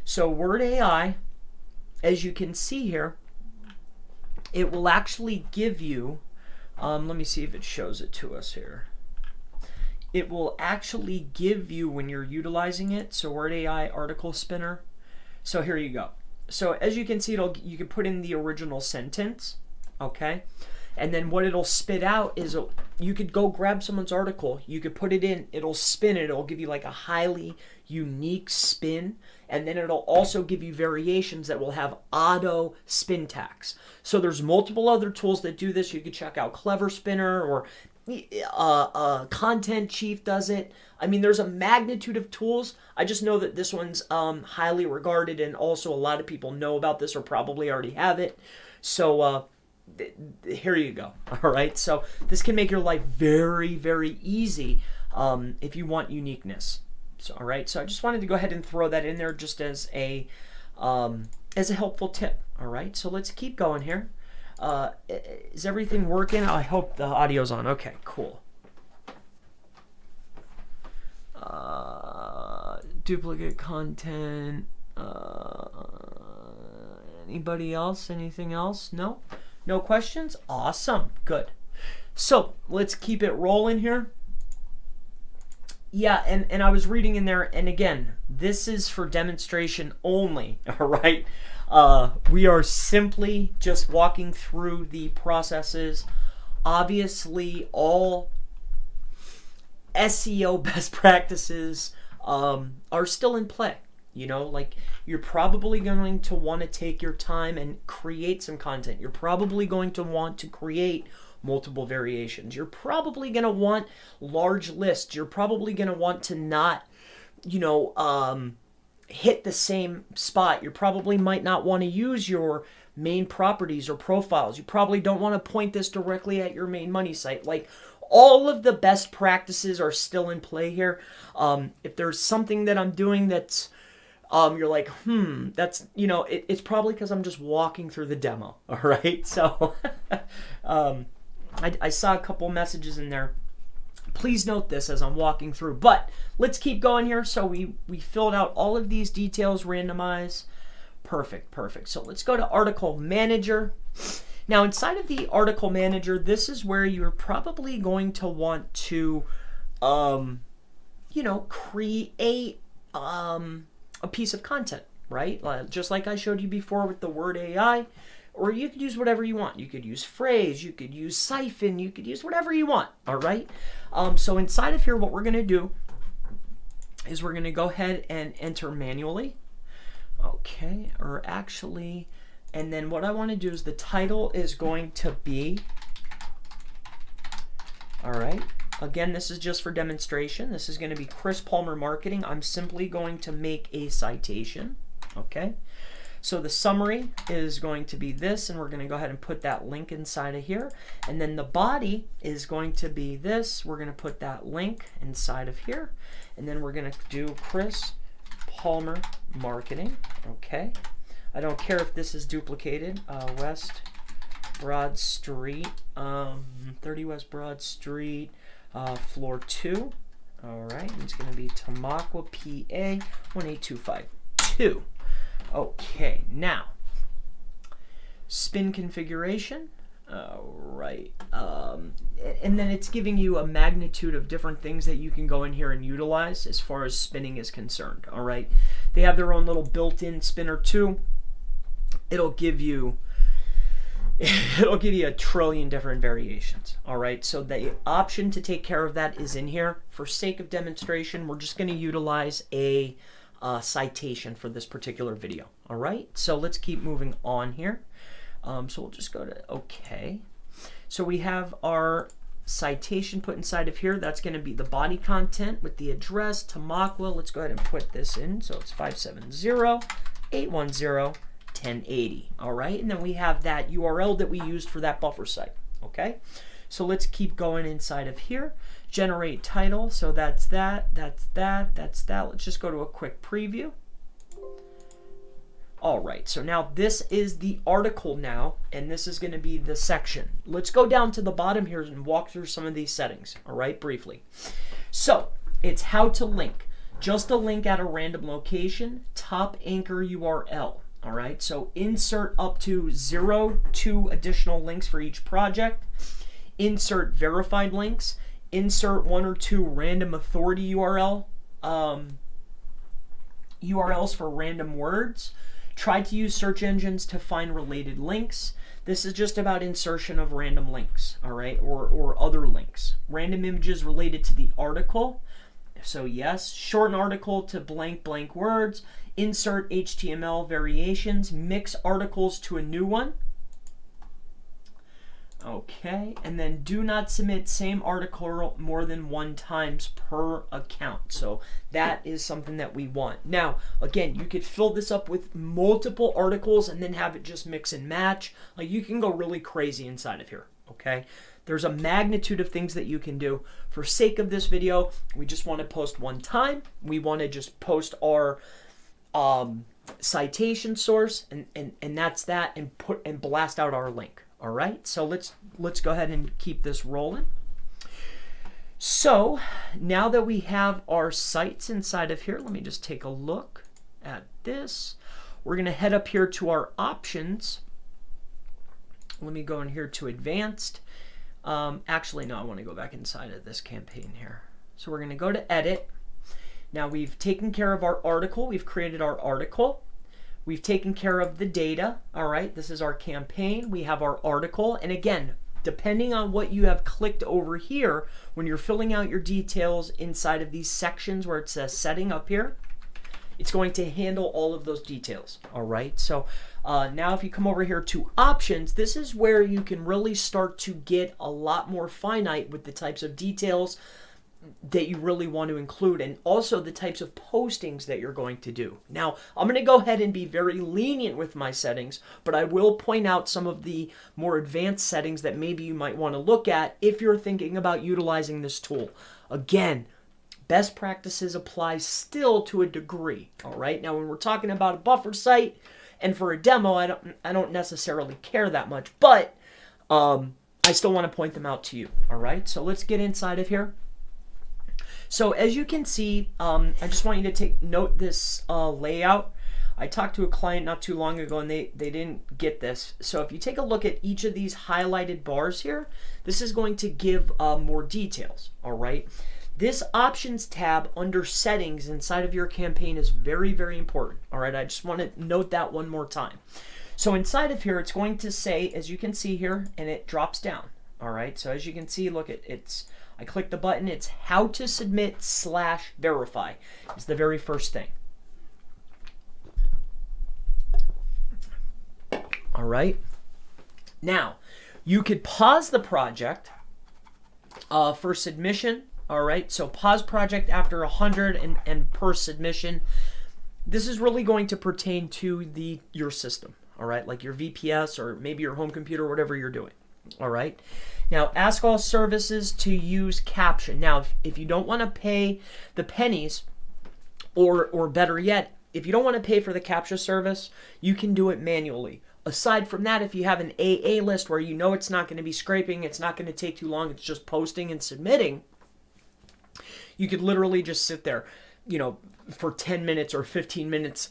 So Word AI, as you can see here, it will actually give you, let me see if it shows it to us here. It will actually give you when you're utilizing it, so Word AI article spinner. So here you go. So as you can see, you can put in the original sentence, okay? And then what it'll spit out is you could go grab someone's article, you could put it in, it'll spin it, it'll give you like a highly unique spin, and then it'll also give you variations that will have auto Spintax. So there's multiple other tools that do this. You could check out Clever Spinner or Content Chief does it. I mean, there's a magnitude of tools. I just know that this one's highly regarded, and also a lot of people know about this or probably already have it. So here you go. All right, so this can make your life very, very easy if you want uniqueness. So, all right, so I just wanted to go ahead and throw that in there just as a helpful tip. All right, so let's keep going here. Is everything working? I hope the audio's on. Okay, cool. Duplicate content. Anybody else? Anything else? No? No questions? Awesome. Good. So let's keep it rolling here. Yeah, and I was reading in there, and again, this is for demonstration only, all right? We are simply just walking through the processes. Obviously, all SEO best practices are still in play. You know, like you're probably going to want to take your time and create some content. You're probably going to want to create multiple variations. You're probably going to want large lists. You're probably going to want to not hit the same spot. You probably might not want to use your main properties or profiles. You probably don't want to point this directly at your main money site. Like, all of the best practices are still in play here. If there's something that I'm doing that's you're like, that's, it's probably because I'm just walking through the demo. All right. So I saw a couple messages in there. Please note this as I'm walking through, but let's keep going here. So we filled out all of these details, randomize. Perfect. So let's go to Article Manager. Now, inside of the Article Manager, this is where you're probably going to want to, create a piece of content, right? Just like I showed you before with the word AI, or you could use whatever you want. You could use phrase, you could use siphon, you could use whatever you want, all right? So inside of here, what we're going to do is we're going to go ahead and enter manually, okay, or actually, and then what I want to do is the title is going to be, all right, again, this is just for demonstration. This is going to be Chris Palmer Marketing. I'm simply going to make a citation, okay? So the summary is going to be this, and we're going to go ahead and put that link inside of here. And then the body is going to be this. We're going to put that link inside of here. And then we're going to do Chris Palmer Marketing, okay? I don't care if this is duplicated. West Broad Street, 30 West Broad Street, floor 2. All right, it's going to be Tamaqua, PA 18252. Okay, now spin configuration. All right, and then it's giving you a magnitude of different things that you can go in here and utilize as far as spinning is concerned. All right, they have their own little built-in spinner too. It'll give you a trillion different variations. All right, so the option to take care of that is in here. For sake of demonstration, we're just going to utilize a citation for this particular video. All right, so let's keep moving on here. So we'll just go to OK. So we have our citation put inside of here. That's going to be the body content with the address, Tamaqua. Let's go ahead and put this in. So it's 570-810-1080. All right, and then we have that URL that we used for that buffer site. Okay, so let's keep going inside of here. Generate title. So that's that. Let's just go to a quick preview. All right, so now this is the article now, and this is going to be the section. Let's go down to the bottom here and walk through some of these settings, all right, briefly. So it's how to link. Just a link at a random location, top anchor URL, all right? So insert up to 2 additional links for each project. Insert verified links. Insert 1 or 2 random authority URLs for random words. Try to use search engines to find related links. This is just about insertion of random links, all right, or other links. Random images related to the article. So yes, shorten article to blank words. Insert HTML variations. Mix articles to a new one. Okay, and then do not submit same article more than 1 times per account. So that is something that we want. Now, again, you could fill this up with multiple articles and then have it just mix and match. Like, you can go really crazy inside of here, okay? There's a magnitude of things that you can do. For sake of this video, we just want to post 1 time. We want to just post our citation source, and that's that, and blast out our link. All right, so let's go ahead and keep this rolling. So now that we have our sites inside of here, let me just take a look at this. We're going to head up here to our options. Let me go in here to advanced. Actually, no, I want to go back inside of this campaign here. So we're going to go to edit. Now we've taken care of our article. We've created our article. We've taken care of the data. All right, this is our campaign. We have our article. And again, depending on what you have clicked over here, when you're filling out your details inside of these sections where it says setting up here, it's going to handle all of those details. All right, so now if you come over here to options, this is where you can really start to get a lot more finite with the types of details that you really want to include, and also the types of postings that you're going to do. Now, I'm going to go ahead and be very lenient with my settings, but I will point out some of the more advanced settings that maybe you might want to look at if you're thinking about utilizing this tool. Again, best practices apply still to a degree, all right? Now, when we're talking about a buffer site and for a demo, I don't necessarily care that much, but I still want to point them out to you, all right? So let's get inside of here. So as you can see, I just want you to note this layout. I talked to a client not too long ago and they didn't get this. So if you take a look at each of these highlighted bars here, this is going to give more details, all right? This options tab under settings inside of your campaign is very, very important, all right? I just want to note that one more time. So inside of here, it's going to say, as you can see here, and it drops down, all right? So as you can see, look, I click the button, it's how to submit / verify. It's the very first thing. All right. Now, you could pause the project for submission. All right. So pause project after 100 and per submission. This is really going to pertain to your system. All right. Like your VPS or maybe your home computer, whatever you're doing. All right. Now, ask all services to use Captcha. Now, if you don't want to pay the pennies, or better yet, if you don't want to pay for the Captcha service, you can do it manually. Aside from that, if you have an AA list where you know it's not going to be scraping, it's not going to take too long, it's just posting and submitting, you could literally just sit there, for 10 minutes or 15 minutes,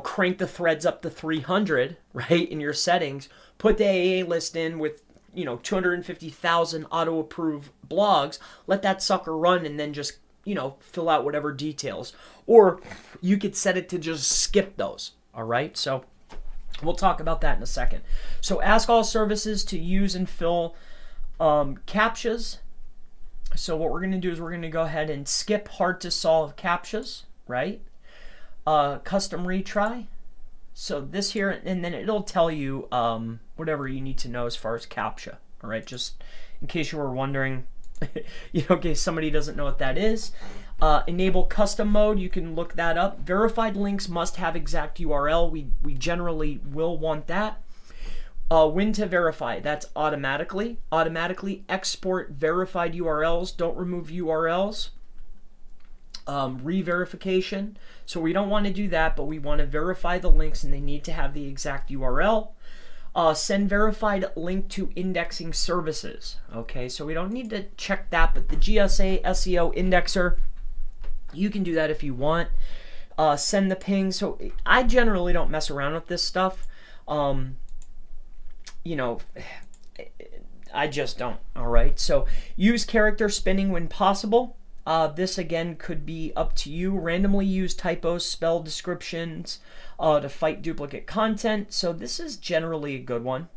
crank the threads up to 300, right, in your settings, put the AA list in with 250,000 auto-approve blogs, let that sucker run and then just, fill out whatever details. Or you could set it to just skip those, all right? So we'll talk about that in a second. So ask all services to use and fill CAPTCHAs. So what we're going to do is we're going to go ahead and skip hard to solve CAPTCHAs, right? Custom retry. So this here, and then it'll tell you whatever you need to know as far as Captcha, all right? Just in case you were wondering, in case somebody doesn't know what that is. Enable custom mode, you can look that up. Verified links must have exact URL. We generally will want that. When to verify, that's automatically. Automatically export verified URLs, don't remove URLs. Re-verification. So we don't want to do that, but we want to verify the links and they need to have the exact URL. Send verified link to indexing services. Okay, so we don't need to check that, but the GSA SEO indexer, you can do that if you want. Send the ping. So I generally don't mess around with this stuff. I just don't. All right, so use character spinning when possible. This again could be up to you. Randomly use typos, spell descriptions to fight duplicate content. So this is generally a good one.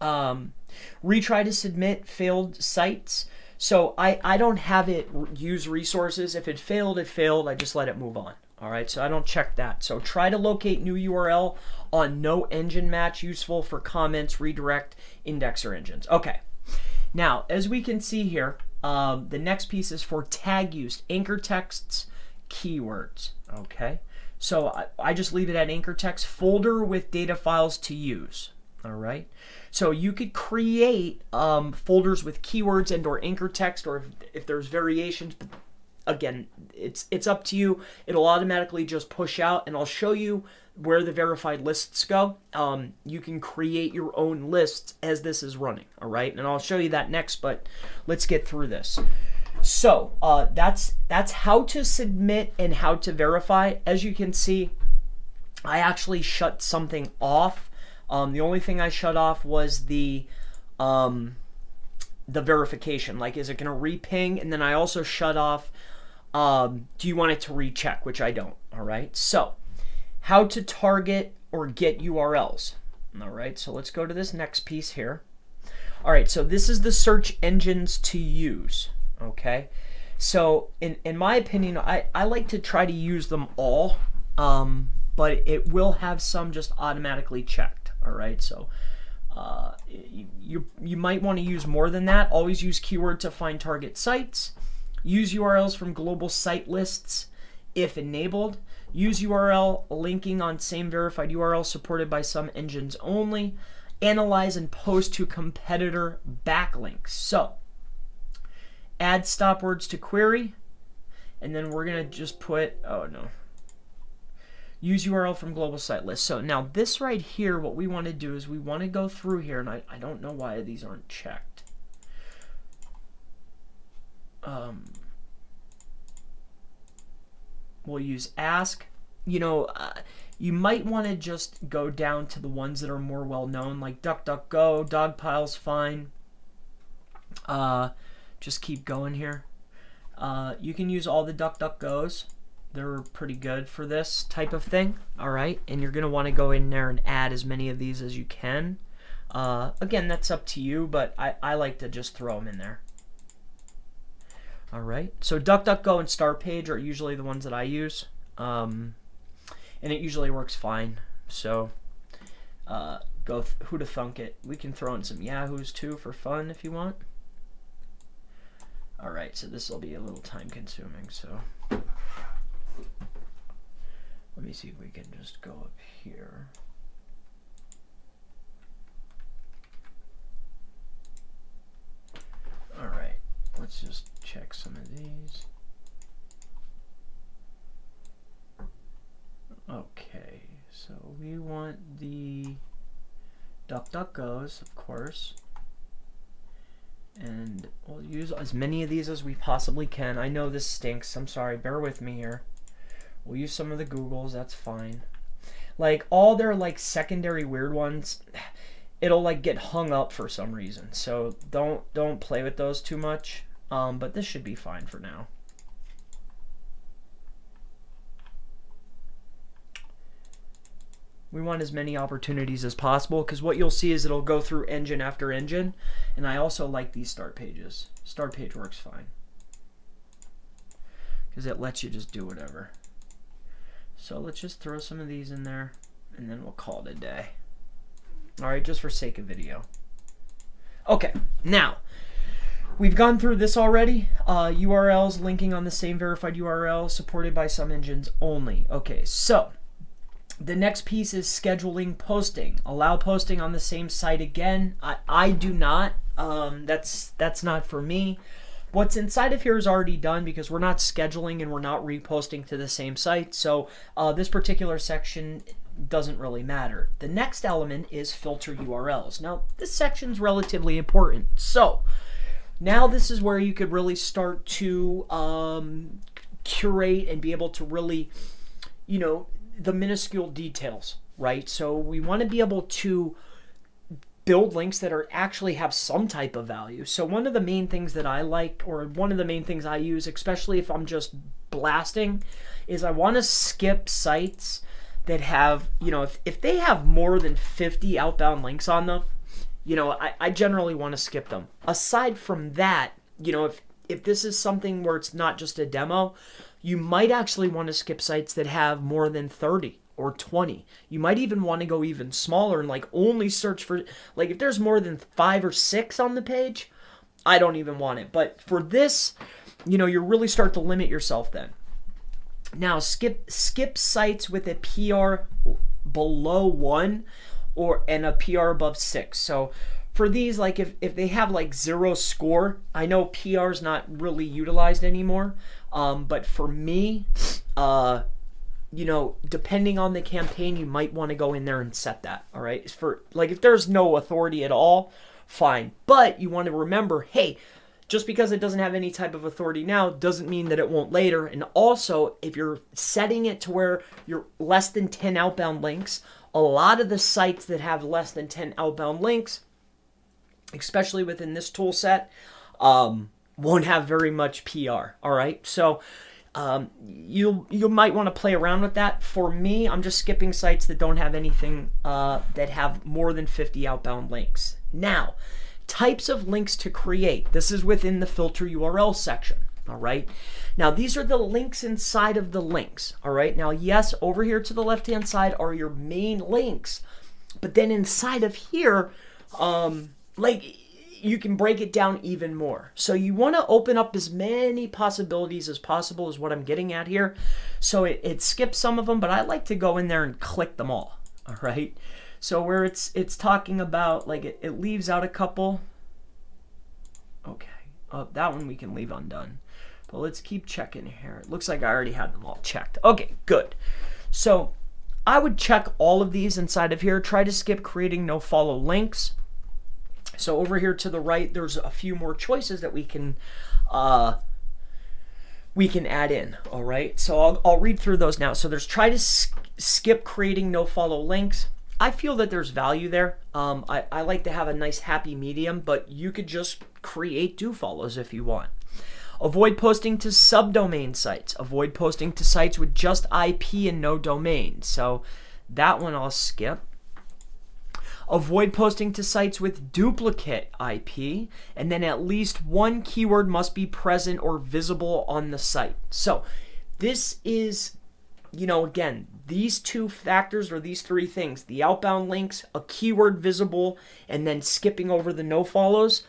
Retry to submit failed sites. So I don't have it use resources. If it failed, it failed. I just let it move on. All right, so I don't check that. So try to locate new URL on no engine match, useful for comments, redirect, indexer engines. Okay, now as we can see here, the next piece is for tag use, anchor texts, keywords. Okay, so I just leave it at anchor text, folder with data files to use. All right, so you could create folders with keywords and or anchor text, or if there's variations. But again, it's up to you. It'll automatically just push out, and I'll show you where the verified lists go. You can create your own lists as this is running, all right? And I'll show you that next, but let's get through this. So that's how to submit and how to verify. As you can see, I actually shut something off. The only thing I shut off was the verification. Like, is it going to re-ping? And then I also shut off, do you want it to recheck, which I don't, all right? So how to target or get URLs. All right, so let's go to this next piece here. All right, so this is the search engines to use, okay? So in my opinion, I like to try to use them all, but it will have some just automatically checked, all right? So You might want to use more than that. Always use keyword to find target sites. Use URLs from global site lists if enabled. Use URL linking on same verified URL supported by some engines only. Analyze and post to competitor backlinks. So add stop words to query, and then we're going to just put, oh no, use URL from global site list. So now this right here, what we want to do is we want to go through here, and I don't know why these aren't checked. We'll use ask. You might want to just go down to the ones that are more well known, like DuckDuckGo, Dogpile's fine. Just keep going here. You can use all the DuckDuckGos. They're pretty good for this type of thing. All right, and you're gonna want to go in there and add as many of these as you can. Again, that's up to you, but I like to just throw them in there. All right, so DuckDuckGo and Start Page are usually the ones that I use, and it usually works fine. So go who to thunk it. We can throw in some Yahoos too for fun if you want. All right, so this will be a little time consuming. So let me see if we can just go up here. All right, let's just check some of these. Okay, so we want the DuckDuckGos, of course. And we'll use as many of these as we possibly can. I know this stinks. I'm sorry. Bear with me here. We'll use some of the Googles. That's fine. Like all their like secondary weird ones, it'll like get hung up for some reason. So don't play with those too much. But this should be fine for now. We want as many opportunities as possible, because what you'll see is it'll go through engine after engine, and I also like these start pages. Start page works fine because it lets you just do whatever. So let's just throw some of these in there, and then we'll call it a day. All right, just for sake of video. Okay, now we've gone through this already. URLs linking on the same verified URL supported by some engines only. Okay, so the next piece is scheduling posting. Allow posting on the same site again. I do not. That's not for me. What's inside of here is already done because we're not scheduling and we're not reposting to the same site. So this particular section doesn't really matter. The next element is filter URLs. Now this section's relatively important. So now this is where you could really start to curate and be able to really, the minuscule details, right? So we want to be able to build links that actually have some type of value. So one of the main things that I like, or one of the main things I use, especially if I'm just blasting, is I want to skip sites that have, if they have more than 50 outbound links on them, I generally want to skip them. Aside from that, if this is something where it's not just a demo, you might actually want to skip sites that have more than 30 or 20. You might even want to go even smaller and like only search for, like if there's more than 5 or 6 on the page, I don't even want it. But for this, you really start to limit yourself then. Now skip sites with a PR below 1 and a PR above 6. So for these, like if they have like 0 score, I know PR is not really utilized anymore. But for me, depending on the campaign, you might want to go in there and set that. All right. For like, if there's no authority at all, fine. But you want to remember, hey, just because it doesn't have any type of authority now doesn't mean that it won't later. And also, if you're setting it to where you're less than 10 outbound links, a lot of the sites that have less than 10 outbound links, especially within this tool set, won't have very much PR. All right. So you might want to play around with that. For me, I'm just skipping sites that don't have anything that have more than 50 outbound links. Now, types of links to create. This is within the filter URL section. All right. Now, these are the links inside of the links. All right. Now, yes, over here to the left-hand side are your main links. But then inside of here, like you can break it down even more. So you want to open up as many possibilities as possible is what I'm getting at here. So it skips some of them, but I like to go in there and click them all. All right. So where it's talking about, like, it leaves out a couple. Okay. That one we can leave undone. But let's keep checking here. It looks like I already had them all checked. Okay, good. So I would check all of these inside of here. Try to skip creating nofollow links. So over here to the right, there's a few more choices that we can add in. All right. So I'll read through those now. So there's try to skip creating nofollow links. I feel that there's value there. I like to have a nice happy medium, but you could just create do follows if you want. Avoid posting to subdomain sites. Avoid posting to sites with just IP and no domain. So that one I'll skip. Avoid posting to sites with duplicate IP, and then at least one keyword must be present or visible on the site. So this is, you know, again, these two factors or these three things, the outbound links, a keyword visible, and then skipping over the no follows,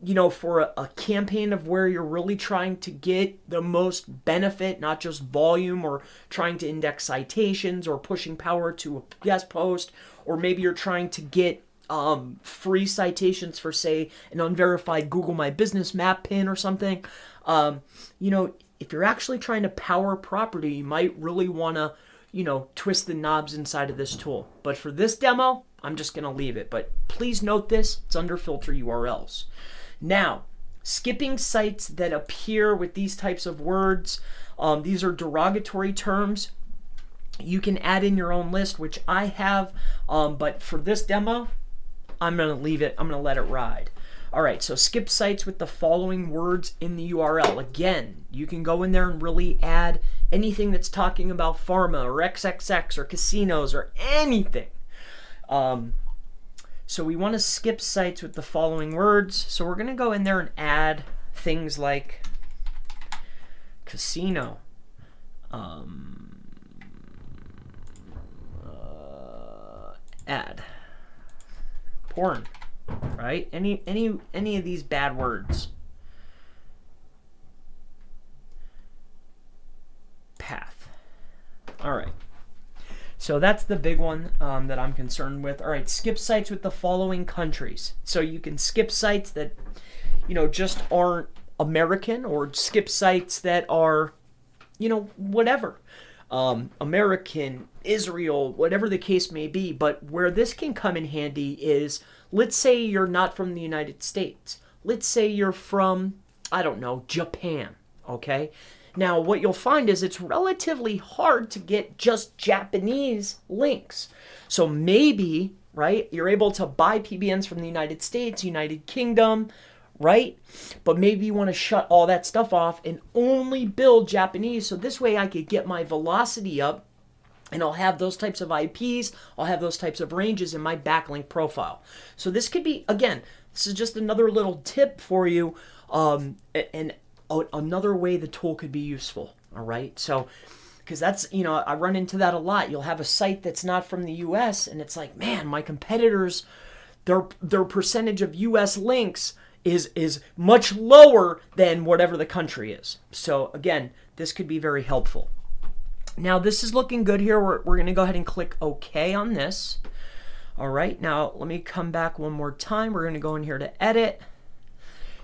you know, for a campaign of where you're really trying to get the most benefit, not just volume or trying to index citations or pushing power to a guest post, or maybe you're trying to get free citations for, say, an unverified Google My Business map pin or something. You know, if you're actually trying to power property, you might really want to, you know, twist the knobs inside of this tool. But for this demo, I'm just going to leave it. But please note this, it's under filter URLs. Now, skipping sites that appear with these types of words, these are derogatory terms. You can add in your own list, which I have, but for this demo, I'm going to leave it. I'm going to let it ride. All right, so skip sites with the following words in the URL. Again, you can go in there and really add anything that's talking about pharma or XXX or casinos or anything. So we want to skip sites with the following words. So we're going to go in there and add things like casino, add porn, right? Any of these bad words. Path. All right. So that's the big one that I'm concerned with. All right, skip sites with the following countries. So you can skip sites that, you know, just aren't American, or skip sites that are, you know, whatever. American, Israel, whatever the case may be. But where this can come in handy is, let's say you're not from the United States. Let's say you're from, I don't know, Japan, okay? Now, what you'll find is it's relatively hard to get just Japanese links. So maybe, right, you're able to buy PBNs from the United States, United Kingdom, right? But maybe you want to shut all that stuff off and only build Japanese. So this way I could get my velocity up, and I'll have those types of IPs, I'll have those types of ranges in my backlink profile. So this could be, again, this is just another little tip for you, and another way the tool could be useful. All right. So, because that's, you know, I run into that a lot. You'll have a site that's not from the US, and it's like, man, my competitors, their percentage of US links is much lower than whatever the country is. So again, this could be very helpful. Now this is looking good here. We're going to go ahead and click OK on this. All right. Now let me come back one more time. We're going to go in here to edit.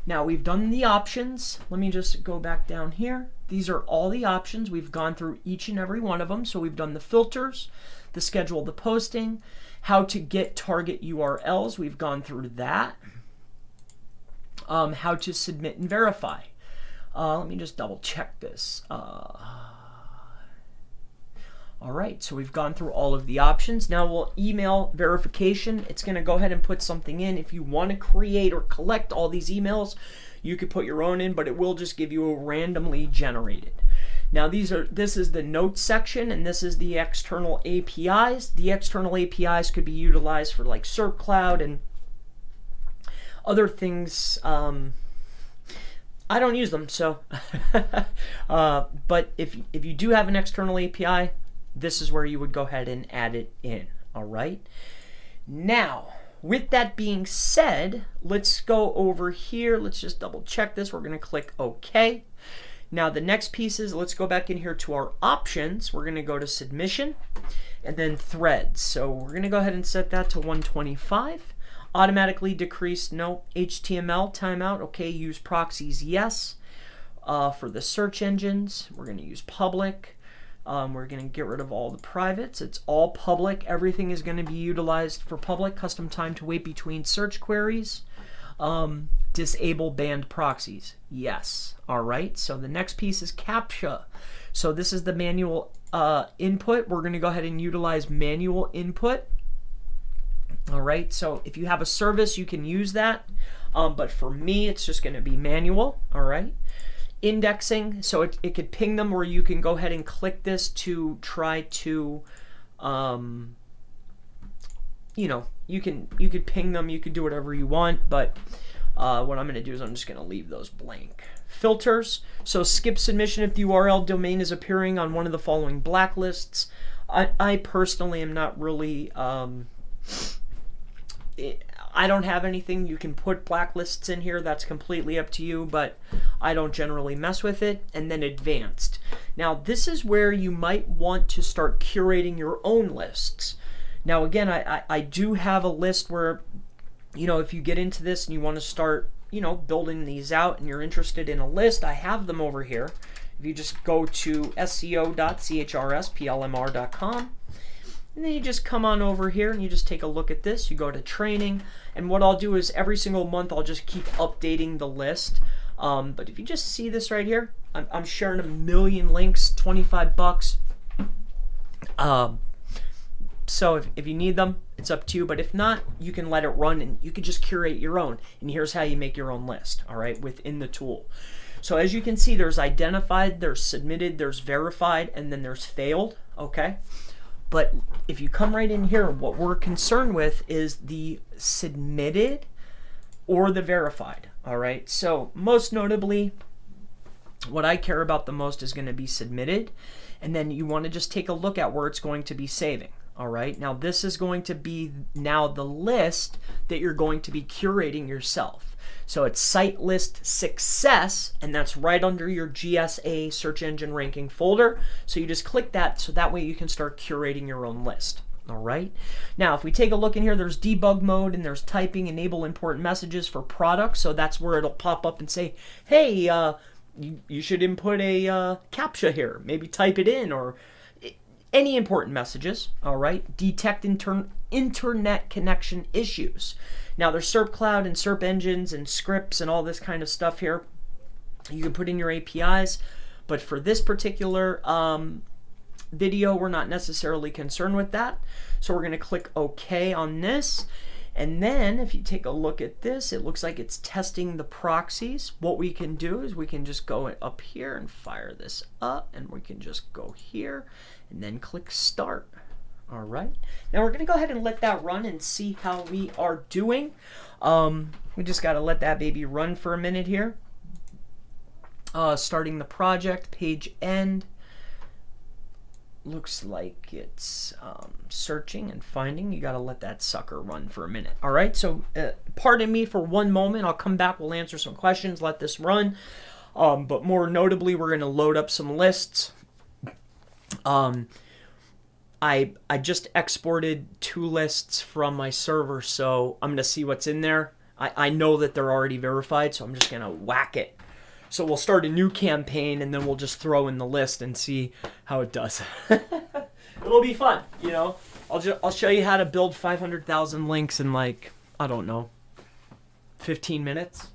Now we've done the options. Let me just go back down here. These are all the options. We've gone through each and every one of them. So we've done the filters, the schedule, the posting, how to get target URLs. We've gone through that. How to submit and verify. Let me just double check this. All right, so we've gone through all of the options. Now we'll email verification. It's going to go ahead and put something in. If you want to create or collect all these emails, you could put your own in, but it will just give you a randomly generated. Now this is the notes section, and this is the external APIs. The external APIs could be utilized for like Circ Cloud and other things. I don't use them, so but if you do have an external API, this is where you would go ahead and add it in. All right. Now, with that being said, let's go over here. Let's just double check this. We're going to click OK. Now the next piece is, let's go back in here to our options. We're going to go to submission and then threads. So we're going to go ahead and set that to 125. Automatically decrease, no. HTML, timeout, okay. Use proxies, yes. For the search engines, we're going to use public. We're going to get rid of all the privates. It's all public. Everything is going to be utilized for public. Custom time to wait between search queries. Disable banned proxies. Yes. All right. So the next piece is Captcha. So this is the manual input. We're going to go ahead and utilize manual input. All right. So if you have a service, you can use that. But for me, it's just going to be manual. All right. Indexing. So it could ping them, or you can go ahead and click this to try to, you know, you could ping them. You could do whatever you want, but what I'm going to do is I'm just going to leave those blank. Filters. So skip submission if the URL domain is appearing on one of the following blacklists. I personally am not really, I don't have anything. You can put blacklists in here. That's completely up to you, but I don't generally mess with it. And then advanced. Now, this is where you might want to start curating your own lists. Now, again, I do have a list where, you know, if you get into this and you want to start, you know, building these out and you're interested in a list, I have them over here. If you just go to seo.chrspLMR.com, and then you just come on over here and you just take a look at this. You go to training, and what I'll do is every single month I'll just keep updating the list. But if you just see this right here, I'm sharing 1 million links, 25 bucks. So if you need them, it's up to you. But if not, you can let it run and you can just curate your own. And here's how you make your own list, all right, within the tool. So as you can see, there's identified, there's submitted, there's verified, and then there's failed, okay? But if you come right in here, what we're concerned with is the submitted or the verified, all right? So most notably, what I care about the most is going to be submitted, and then you want to just take a look at where it's going to be saving, all right? Now this is going to be now the list that you're going to be curating yourself. So it's site list success, and that's right under your GSA search engine ranking folder. So you just click that, so that way you can start curating your own list. All right. Now, if we take a look in here, there's debug mode and there's typing, enable important messages for products. So that's where it'll pop up and say, hey, you should input a Captcha here. Maybe type it in, or any important messages. All right. Detect internet connection issues. Now there's SERP Cloud and SERP engines and scripts and all this kind of stuff here. You can put in your APIs, but for this particular video, we're not necessarily concerned with that. So we're going to click OK on this. And then if you take a look at this, it looks like it's testing the proxies. What we can do is we can just go up here and fire this up, and we can just go here and then click Start. All right. Now we're going to go ahead and let that run and see how we are doing. We just got to let that baby run for a minute here. Starting the project, page end. Looks like it's searching and finding. You got to let that sucker run for a minute. All right. So pardon me for one moment. I'll come back. We'll answer some questions. Let this run. But more notably, we're going to load up some lists. I just exported 2 lists from my server, so I'm going to see what's in there. I know that they're already verified, so I'm just going to whack it. So we'll start a new campaign, and then we'll just throw in the list and see how it does. It'll be fun, you know. I'll show you how to build 500,000 links in, like, I don't know, 15 minutes.